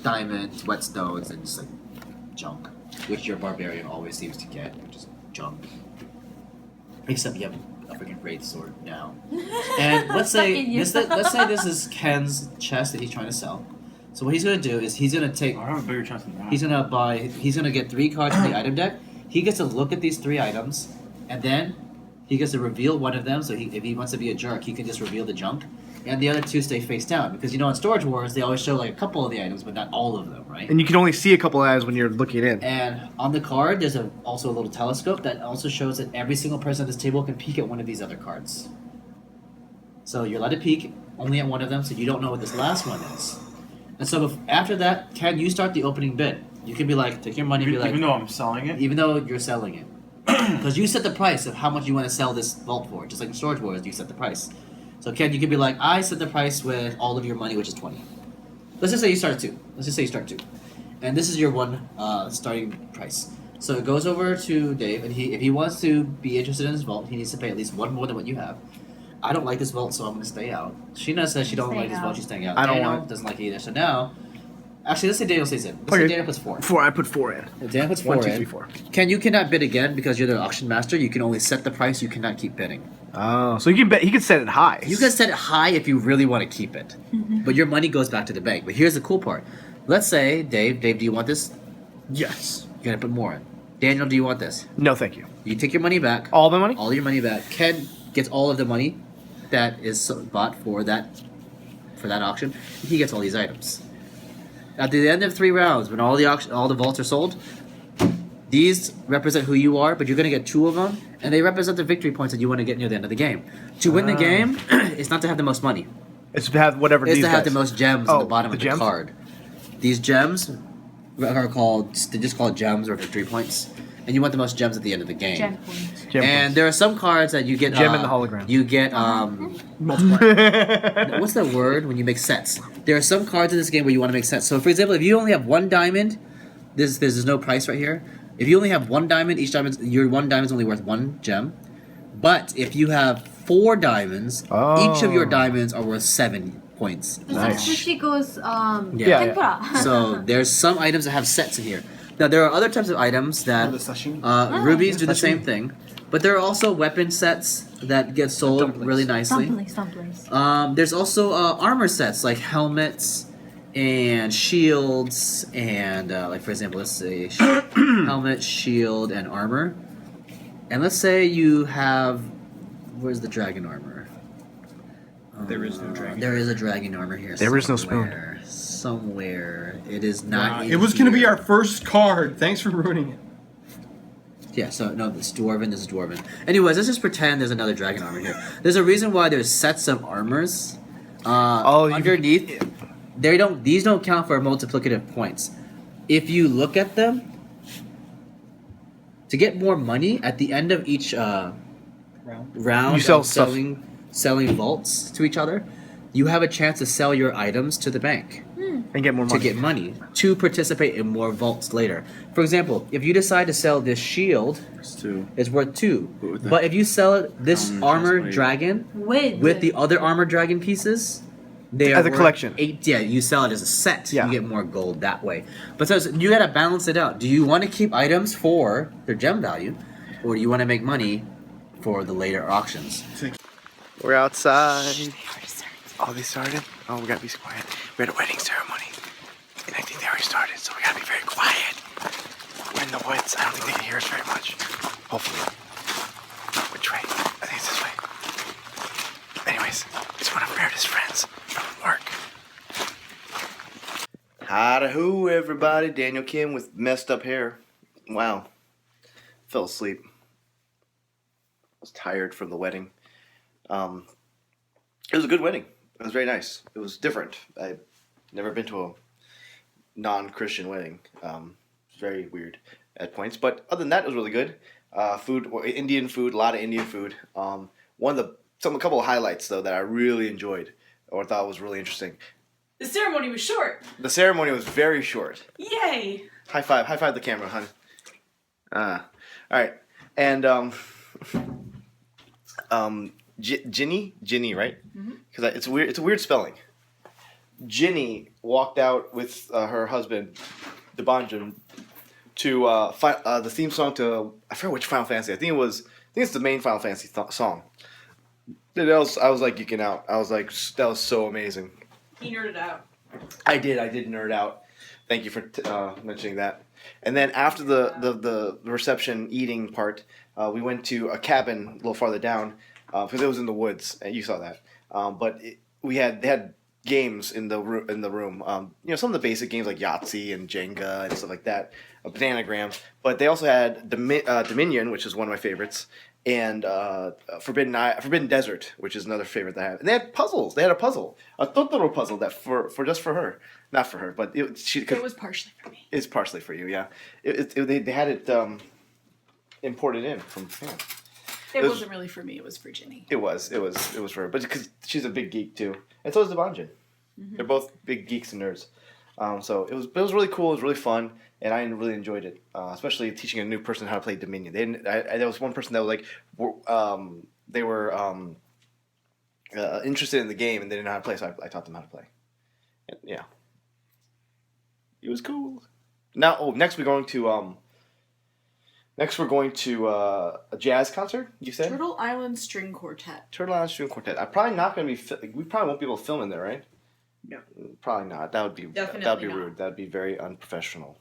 diamonds, whetstones, and just like junk, which your barbarian always seems to get, which is junk. Except you have a freaking great sword now. And let's say this is Ken's chest that he's trying to sell. So what he's gonna do is he's gonna take. I have a bigger chest than that. He's gonna get 3 cards from the item deck. He gets to look at these 3 items, and then he gets to reveal one of them. So if he wants to be a jerk, he can just reveal the junk, and the other 2 stay face down. Because in Storage Wars they always show like a couple of the items, but not all of them, right? And you can only see a couple of eyes when you're looking in. And on the card, there's also a little telescope that also shows that every single person at this table can peek at one of these other cards. So you're allowed to peek only at one of them, so you don't know what this last one is. And so after that, Ken, you start the opening bid. You can be like, take your money, be like, even though I'm selling it. even though you're selling it, because you set the price of how much you want to sell this vault for. Just like in Storage Wars, you set the price. So Ken, you can be like, I set the price with all of your money, which is 20. Let's just say you start at 2. And this is your one starting price. So it goes over to Dave, and if he wants to be interested in this vault, he needs to pay at least 1 more than what you have. I don't like this vault, so I'm going to stay out. Sheena says she don't like this vault, she's staying out. I don't Daniel want it. doesn't like it either. So now, actually, let's say Daniel stays in. Let's say Daniel puts 4. 4. I put 4 in. Daniel puts 4 1, 2, in. 3, 4. Ken, you cannot bid again because you're the auction master. You can only set the price. You cannot keep bidding. Oh, so you can bet he could set it high. You can set it high if you really want to keep it, but your money goes back to the bank. But here's the cool part. Let's say, Dave, do you want this? Yes. You're gonna put more in. Daniel, do you want this? No, thank you. You take your money back. All the money? All your money back. Ken gets all of the money that is bought for that auction. He gets all these items. At the end of 3 rounds, when all the vaults are sold, these represent who you are, but you're gonna get 2 of them, and they represent the victory points that you want to get near the end of the game. To win the game, it's not to have the most money. It's to have whatever It's these to have guys. the most gems at the bottom of the gems? card. These gems are they're just called gems or victory points, and you want the most gems at the end of the game. Gem points. Gem And points. there are some cards that you get. Gem in the hologram. You get Multiply. what's that word when you make sets? There are some cards in this game where you want to make sets. So, for example, if you only have 1 diamond, there's no price right here. If you only have 1 diamond, your 1 diamond is only worth 1 gem. But if you have 4 diamonds, each of your diamonds are worth 7 points. Nice. Sushi goes Yeah. tempura. So there's some items that have sets in here. Now there are other types of items that the sashimi? rubies do the same thing, but there are also weapon sets that get sold Dumplings. really nicely. Dumplings. There's also armor sets like helmets and shields and like for example, let's say helmet, shield, and armor. And let's say you have where's the dragon armor? There is no dragon. There is a dragon armor here. There is no spoon. Somewhere. It is not. in It was gonna be here. our first card. Thanks for ruining it. Yeah, so no, this is dwarven. Anyways, let's just pretend there's another dragon armor here. There's a reason why there's sets of armors. Underneath, these don't count for multiplicative points. If you look at them, to get more money at the end of each round You sell of stuff. selling vaults to each other, you have a chance to sell your items to the bank. And get more To money. get money to participate in more vaults later. For example, if you decide to sell this shield, It's 2. it's worth 2. But with But if you sell this counter armor chestplate. dragon With the other armor dragon pieces, they As are a worth collection. 8. Yeah, you sell it as a set. Yeah. You get more gold that way. But so you gotta balance it out. Do you want to keep items for their gem value, or do you want to make money for the later auctions? We're outside. Oh, they started? Oh, we gotta be quiet. We had a wedding ceremony. And I think they already started, so we gotta be very quiet. We're in the woods. I don't think they can hear us very much. Hopefully. Which way? I think it's this way. Anyways, it's one of Meredith's friends from work. Hi-da-hoo, everybody. Daniel Kim with messed up hair. Wow. Fell asleep. Was tired from the wedding. It was a good wedding. It was very nice. It was different. I've never been to a non-Christian wedding. It was very weird at points, but other than that, it was really good. Food, Indian food, a lot of Indian food. A couple of highlights though that I really enjoyed or thought was really interesting. The ceremony was short. The ceremony was very short. Yay! High five the camera, hon. All right, and Ginny, right? Because it's weird. It's a weird spelling. Ginny walked out with her husband, Debanjan, to the theme song to I forget which Final Fantasy. I think it's the main Final Fantasy song. I was like geeking out. I was like, that was so amazing. He nerded out. I did nerd out. Thank you for mentioning that. And then after the reception eating part, we went to a cabin a little farther down because it was in the woods. And you saw that. But they had games in the room. Some of the basic games like Yahtzee and Jenga and stuff like that, Bananagram. But they also had Dominion, which is one of my favorites, and Forbidden Desert, which is another favorite that I have. And they had puzzles. They had a puzzle, a Totoro puzzle that for just for her, not for her, but It was partially for me. it's partially for you. Yeah, they had it imported in from Japan. It was- wasn't really for me. It was for Ginny. It was for her, but because she's a big geek too, and so is Debanjan. Mm-hmm. They're both big geeks and nerds. So it was really cool. It was really fun, and I really enjoyed it. Especially teaching a new person how to play Dominion. There was one person that was like, they were interested in the game and they didn't know how to play, so I taught them how to play. And, yeah, it was cool. Now, next we're going to a jazz concert. You said Turtle Island String Quartet. Turtle Island String Quartet. I'm probably not going to be. We probably won't be able to film in there, right? No. Probably not. That would be Definitely that would be not. rude. That would be very unprofessional.